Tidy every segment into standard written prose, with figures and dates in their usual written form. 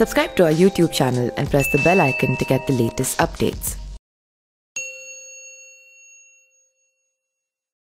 Subscribe to our YouTube channel and press the bell icon to get the latest updates.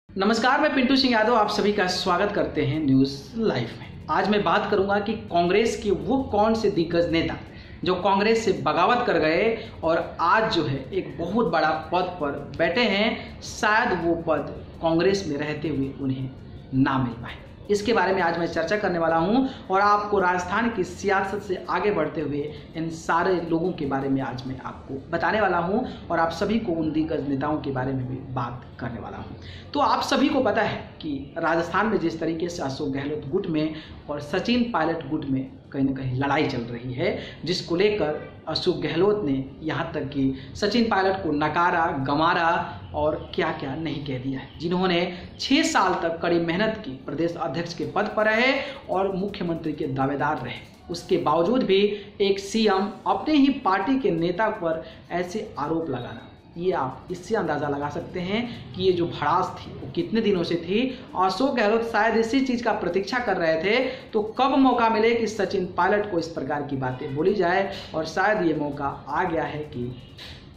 नमस्कार, मैं पिंटू सिंह यादव आप सभी का स्वागत करते हैं न्यूज़ लाइव में। आज मैं बात करूंगा कि कांग्रेस के वो कौन से दिग्गज नेता जो कांग्रेस से बगावत कर गए और आज जो है एक बहुत बड़ा पद पर बैठे हैं, शायद वो पद कांग्रेस में रहते हुए उन्हें ना मिल पाए। इसके बारे में आज मैं चर्चा करने वाला हूं और आपको राजस्थान की सियासत से आगे बढ़ते हुए इन सारे लोगों के बारे में आज मैं आपको बताने वाला हूं और आप सभी को उन दिग्गज नेताओं के बारे में भी बात करने वाला हूं। तो आप सभी को पता है कि राजस्थान में जिस तरीके से अशोक गहलोत गुट में और सचिन पायलट गुट में कहीं ना कहीं लड़ाई चल रही है, जिसको लेकर अशोक गहलोत ने यहाँ तक कि सचिन पायलट को नकारा, गंवारा और क्या क्या नहीं कह दिया है, जिन्होंने 6 साल तक कड़ी मेहनत की, प्रदेश अध्यक्ष के पद पर रहे और मुख्यमंत्री के दावेदार रहे। उसके बावजूद भी एक सीएम अपने ही पार्टी के नेता पर ऐसे आरोप लगाना, ये आप इससे अंदाज़ा लगा सकते हैं कि ये जो भड़ास थी वो कितने दिनों से थी। अशोक गहलोत शायद इसी चीज़ का प्रतीक्षा कर रहे थे तो कब मौका मिले कि सचिन पायलट को इस प्रकार की बातें बोली जाए, और शायद ये मौका आ गया है कि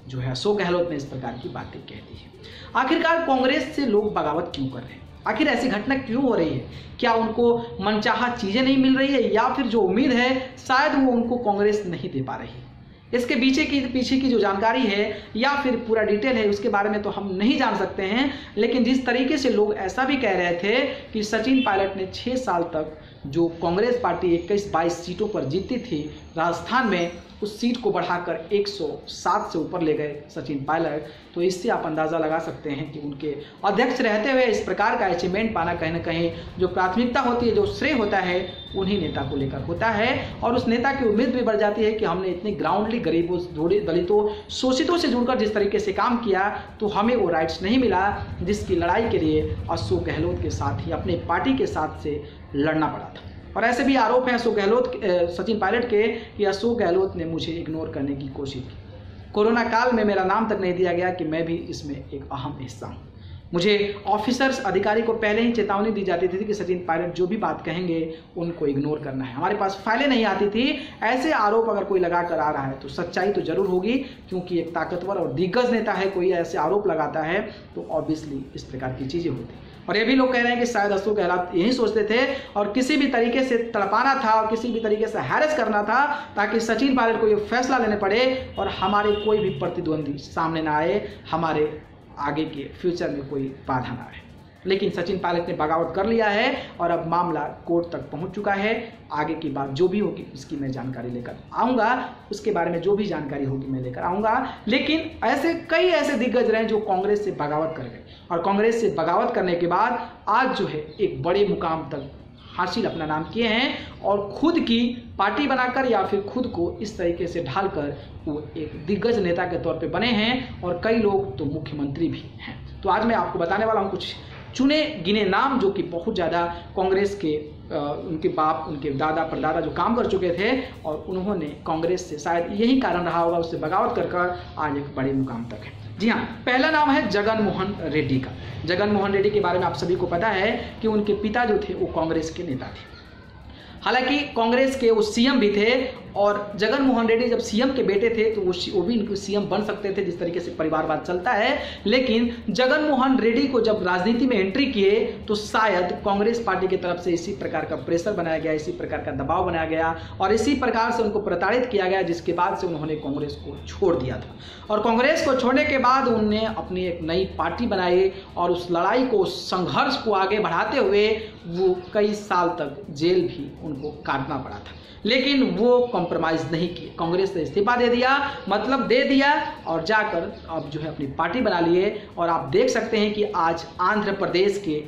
जो है अशोक गहलोत ने इस प्रकार की बातें कह दी है। आखिरकार कांग्रेस से लोग बगावत क्यों कर रहे हैं? आखिर ऐसी घटना क्यों हो रही है? क्या उनको मनचाहा चीज़ें नहीं मिल रही है, या फिर जो उम्मीद है शायद वो उनको कांग्रेस नहीं दे पा रही है? इसके पीछे की जो जानकारी है या फिर पूरा डिटेल है उसके बारे में तो हम नहीं जान सकते हैं, लेकिन जिस तरीके से लोग ऐसा भी कह रहे थे कि सचिन पायलट ने 6 साल तक जो कांग्रेस पार्टी 21-22 सीटों पर जीती थी राजस्थान में, उस सीट को बढ़ाकर 107 से ऊपर ले गए सचिन पायलट, तो इससे आप अंदाज़ा लगा सकते हैं कि उनके अध्यक्ष रहते हुए इस प्रकार का अचीवमेंट पाना कहीं ना कहीं जो प्राथमिकता होती है, जो श्रेय होता है, उन्हीं नेता को लेकर होता है। और उस नेता की उम्मीद भी बढ़ जाती है कि हमने इतने ग्राउंडली गरीबों, दलितों, शोषितों से जुड़कर जिस तरीके से काम किया तो हमें वो राइट्स नहीं मिला जिसकी लड़ाई के लिए अशोक गहलोत के साथ ही अपने पार्टी के साथ से लड़ना पड़ा था। और ऐसे भी आरोप हैं सचिन पायलट के कि अशोक गहलोत ने मुझे इग्नोर करने की कोशिश की। कोरोना काल में मेरा नाम तक नहीं दिया गया कि मैं भी इसमें एक अहम हिस्सा हूँ। मुझे ऑफिसर्स, अधिकारी को पहले ही चेतावनी दी जाती थी कि सचिन पायलट जो भी बात कहेंगे उनको इग्नोर करना है। हमारे पास फाइलें नहीं आती थी। ऐसे आरोप अगर कोई लगा कर आ रहा है तो सच्चाई तो जरूर होगी, क्योंकि एक ताकतवर और दिग्गज नेता है, कोई ऐसे आरोप लगाता है तो ऑब्वियसली इस प्रकार की चीज़ें होती। और ये भी लोग कह रहे हैं कि शायद अशोक गहलोत यही सोचते थे और किसी भी तरीके से तड़पाना था और किसी भी तरीके से हैरेस करना था ताकि सचिन पायलट को ये फैसला लेने पड़े और हमारे कोई भी प्रतिद्वंदी सामने ना आए, हमारे आगे के फ्यूचर में कोई बाधा ना आए। लेकिन सचिन पायलट ने बगावत कर लिया है और अब मामला कोर्ट तक पहुंच चुका है। आगे की बात जो भी होगी उसकी मैं जानकारी लेकर आऊँगा, उसके बारे में जो भी जानकारी होगी मैं लेकर आऊँगा। लेकिन कई ऐसे दिग्गज रहे जो कांग्रेस से बगावत कर गए और कांग्रेस से बगावत करने के बाद आज जो है एक बड़े मुकाम तक हासिल अपना नाम किए हैं और खुद की पार्टी बनाकर या फिर खुद को इस तरीके से ढालकर वो एक दिग्गज नेता के तौर पे बने हैं और कई लोग तो मुख्यमंत्री भी हैं। तो आज मैं आपको बताने वाला हूँ कुछ चुने गिने नाम जो कि बहुत ज़्यादा कांग्रेस के उनके बाप, उनके दादा परदादा जो काम कर चुके थे और उन्होंने कांग्रेस से शायद यही कारण रहा होगा उससे बगावत कर आज एक बड़े मुकाम तक है। जी हाँ, पहला नाम है जगन मोहन रेड्डी का। जगन मोहन रेड्डी के बारे में आप सभी को पता है कि उनके पिता जो थे वो कांग्रेस के नेता थे। हालांकि कांग्रेस के वो सीएम भी थे और जगन मोहन रेड्डी जब सीएम के बेटे थे तो वो भी इनको सीएम बन सकते थे, जिस तरीके से परिवारवाद चलता है। लेकिन जगन मोहन रेड्डी को जब राजनीति में एंट्री किए तो शायद कांग्रेस पार्टी की तरफ से इसी प्रकार का प्रेशर बनाया गया, इसी प्रकार का दबाव बनाया गया और इसी प्रकार से उनको प्रताड़ित किया गया, जिसके बाद से उन्होंने कांग्रेस को छोड़ दिया था। और कांग्रेस को छोड़ने के बाद उन्होंने अपनी एक नई पार्टी बनाई और उस लड़ाई को, उस संघर्ष को आगे बढ़ाते हुए वो कई साल तक जेल भी उनको काटना पड़ा था। लेकिन वो कॉम्प्रोमाइज़ नहीं किए, कांग्रेस ने इस्तीफा दे दिया, मतलब दे दिया और जाकर अब जो है अपनी पार्टी बना लिए। और आप देख सकते हैं कि आज आंध्र प्रदेश के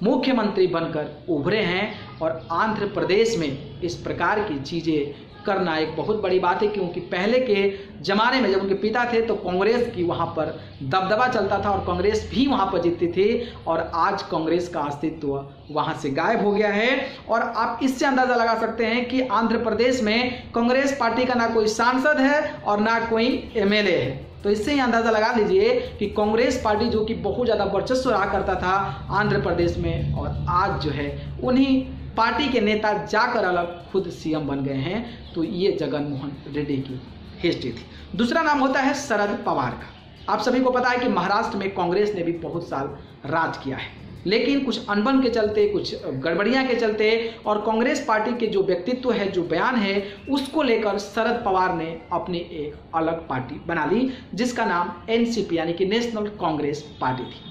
मुख्यमंत्री बनकर उभरे हैं और आंध्र प्रदेश में इस प्रकार की चीज़ें करना एक बहुत बड़ी बात है, क्योंकि पहले के ज़माने में जब उनके पिता थे तो कांग्रेस की वहाँ पर दबदबा चलता था और कांग्रेस भी वहाँ पर जीतती थी और आज कांग्रेस का अस्तित्व वहाँ से गायब हो गया है। और आप इससे अंदाज़ा लगा सकते हैं कि आंध्र प्रदेश में कांग्रेस पार्टी का ना कोई सांसद है और ना कोई एमएलए है। तो इससे ही अंदाज़ा लगा लीजिए कि कांग्रेस पार्टी जो कि बहुत ज़्यादा वर्चस्व रहा करता था आंध्र प्रदेश में, और आज जो है उन्हीं पार्टी के नेता जाकर अलग खुद सीएम बन गए हैं। तो ये जगन मोहन रेड्डी की हिस्ट्री थी। दूसरा नाम होता है शरद पवार का। आप सभी को पता है कि महाराष्ट्र में कांग्रेस ने भी बहुत साल राज किया है, लेकिन कुछ अनबन के चलते, कुछ गड़बड़ियां के चलते और कांग्रेस पार्टी के जो व्यक्तित्व है, जो बयान है, उसको लेकर शरद पवार ने अपनी एक अलग पार्टी बना ली जिसका नाम एनसीपी यानी कि नेशनल कांग्रेस पार्टी थी।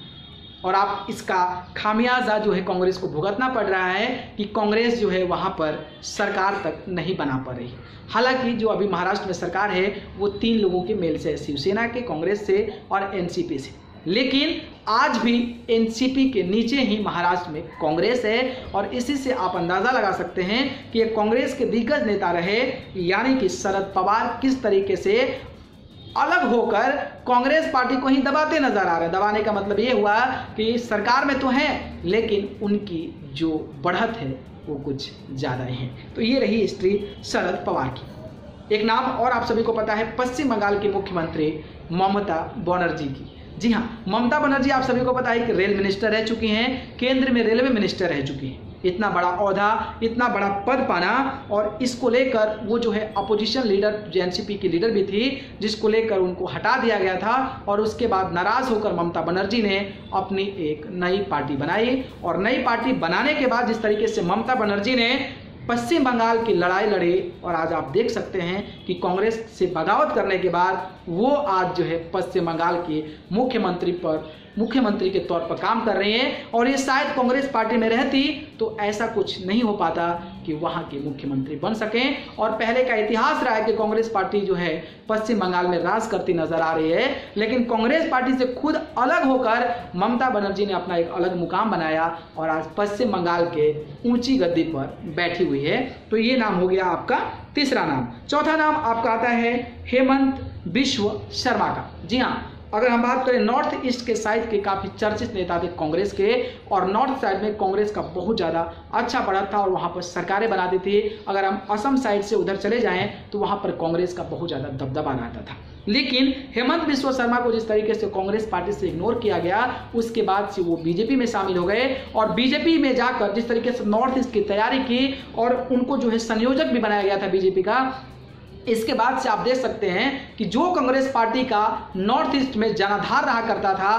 और आप इसका खामियाजा जो है कांग्रेस को भुगतना पड़ रहा है कि कांग्रेस जो है वहाँ पर सरकार तक नहीं बना पा रही। हालांकि जो अभी महाराष्ट्र में सरकार है वो 3 लोगों के मेल से है, शिवसेना के, कांग्रेस से और एनसीपी से। लेकिन आज भी एनसीपी के नीचे ही महाराष्ट्र में कांग्रेस है और इसी से आप अंदाज़ा लगा सकते हैं कि ये कांग्रेस के दिग्गज नेता रहे, यानी कि शरद पवार किस तरीके से अलग होकर कांग्रेस पार्टी को ही दबाते नजर आ रहे हैं। दबाने का मतलब ये हुआ कि सरकार में तो हैं लेकिन उनकी जो बढ़त है वो कुछ ज़्यादा ही है। तो ये रही हिस्ट्री शरद पवार की। एक नाम और आप सभी को पता है पश्चिम बंगाल की मुख्यमंत्री ममता बनर्जी की। जी हाँ, ममता बनर्जी आप सभी को पता है कि रेल मिनिस्टर रह चुकी हैं, केंद्र में रेलवे मिनिस्टर रह चुकी हैं। इतना बड़ा ओहदा, इतना बड़ा पद पाना, और इसको लेकर वो जो है अपोजिशन लीडर, जो एनसीपी की लीडर भी थी, जिसको लेकर उनको हटा दिया गया था और उसके बाद नाराज होकर ममता बनर्जी ने अपनी एक नई पार्टी बनाई। और नई पार्टी बनाने के बाद जिस तरीके से ममता बनर्जी ने पश्चिम बंगाल की लड़ाई लड़ी और आज आप देख सकते हैं कि कांग्रेस से बगावत करने के बाद वो आज जो है पश्चिम बंगाल के मुख्यमंत्री के तौर पर काम कर रही हैं। और ये शायद कांग्रेस पार्टी में रहती तो ऐसा कुछ नहीं हो पाता कि वहाँ के मुख्यमंत्री बन सकें। और पहले का इतिहास रहा है कि कांग्रेस पार्टी जो है पश्चिम बंगाल में राज करती नजर आ रही है, लेकिन कांग्रेस पार्टी से खुद अलग होकर ममता बनर्जी ने अपना एक अलग मुकाम बनाया और आज पश्चिम बंगाल के ऊंची गद्दी पर बैठी हुई है। तो ये नाम हो गया आपका तीसरा नाम। चौथा नाम आपका आता है हेमंत बिश्व शर्मा का। जी हाँ, अगर हम बात करें नॉर्थ ईस्ट के साइड के काफ़ी चर्चित नेता थे कांग्रेस के, और नॉर्थ साइड में कांग्रेस का बहुत ज़्यादा अच्छा बढ़त था और वहाँ पर सरकारें बनाती थी। अगर हम असम साइड से उधर चले जाएं तो वहाँ पर कांग्रेस का बहुत ज़्यादा दबदबा रहता था। लेकिन हेमंत बिश्व शर्मा को जिस तरीके से कांग्रेस पार्टी से इग्नोर किया गया, उसके बाद से वो बीजेपी में शामिल हो गए और बीजेपी में जाकर जिस तरीके से नॉर्थ ईस्ट की तैयारी की और उनको जो है संयोजक भी बनाया गया था बीजेपी का, इसके बाद से आप देख सकते हैं कि जो कांग्रेस पार्टी का नॉर्थ ईस्ट में जनाधार रहा करता था,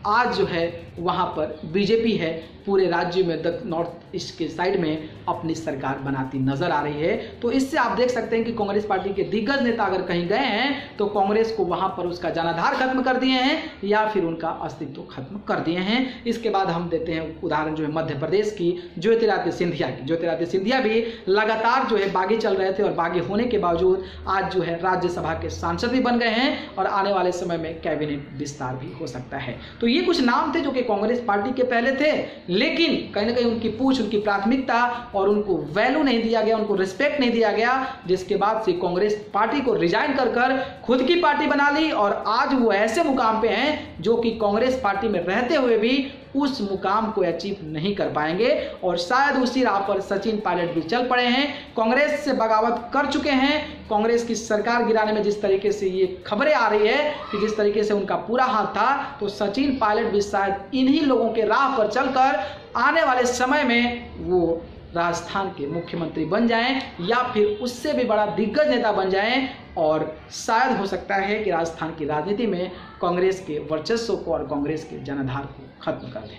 आज जो है वहाँ पर बीजेपी है पूरे राज्य में नॉर्थ ईस्ट के साइड में अपनी सरकार बनाती नजर आ रही है। तो इससे आप देख सकते हैं कि कांग्रेस पार्टी के दिग्गज नेता अगर कहीं गए हैं तो कांग्रेस को वहाँ पर उसका जनाधार खत्म कर दिए हैं या फिर उनका अस्तित्व खत्म कर दिए हैं। इसके बाद हम देते हैं उदाहरण जो है मध्य प्रदेश की ज्योतिरादित्य सिंधिया की। ज्योतिरादित्य सिंधिया भी लगातार जो है बागी चल रहे थे और बागी होने के बावजूद आज जो है राज्यसभा के सांसद भी बन गए हैं और आने वाले समय में कैबिनेट विस्तार भी हो सकता है। तो ये कुछ नाम थे जो कि कांग्रेस पार्टी के पहले थे, लेकिन कहीं ना कहीं उनकी पूछ, उनकी प्राथमिकता और उनको वैल्यू नहीं दिया गया, उनको रिस्पेक्ट नहीं दिया गया, जिसके बाद से कांग्रेस पार्टी को रिजाइन कर खुद की पार्टी बना ली और आज वो ऐसे मुकाम पे हैं जो कि कांग्रेस पार्टी में रहते हुए भी उस मुकाम को अचीव नहीं कर पाएंगे। और शायद उसी राह पर सचिन पायलट भी चल पड़े हैं, कांग्रेस से बगावत कर चुके हैं। कांग्रेस की सरकार गिराने में जिस तरीके से ये खबरें आ रही है कि जिस तरीके से उनका पूरा हाथ था, तो सचिन पायलट भी शायद इन्हीं लोगों के राह पर चलकर आने वाले समय में वो राजस्थान के मुख्यमंत्री बन जाएं या फिर उससे भी बड़ा दिग्गज नेता बन जाएं और शायद हो सकता है कि राजस्थान की राजनीति में कांग्रेस के वर्चस्व को और कांग्रेस के जनाधार को खत्म कर दें।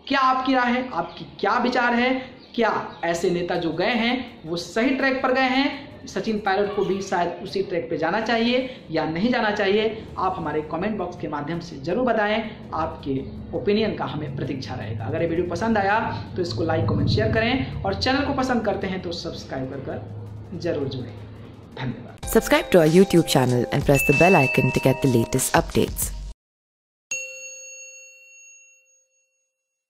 क्या आपकी राय है? आपकी क्या विचार है? क्या ऐसे नेता जो गए हैं वो सही ट्रैक पर गए हैं? सचिन पायलट को भी शायद उसी ट्रैक पे जाना चाहिए या नहीं जाना चाहिए? आप हमारे कमेंट बॉक्स के माध्यम से जरूर बताएं। आपके ओपिनियन का हमें प्रतीक्षा रहेगा। अगर ये वीडियो पसंद आया तो इसको लाइक, कमेंट, शेयर करें और चैनल को पसंद करते हैं तो सब्सक्राइब कर जरूर जुड़ें। धन्यवाद। Subscribe to our YouTube channel and press the bell icon to get the latest updates.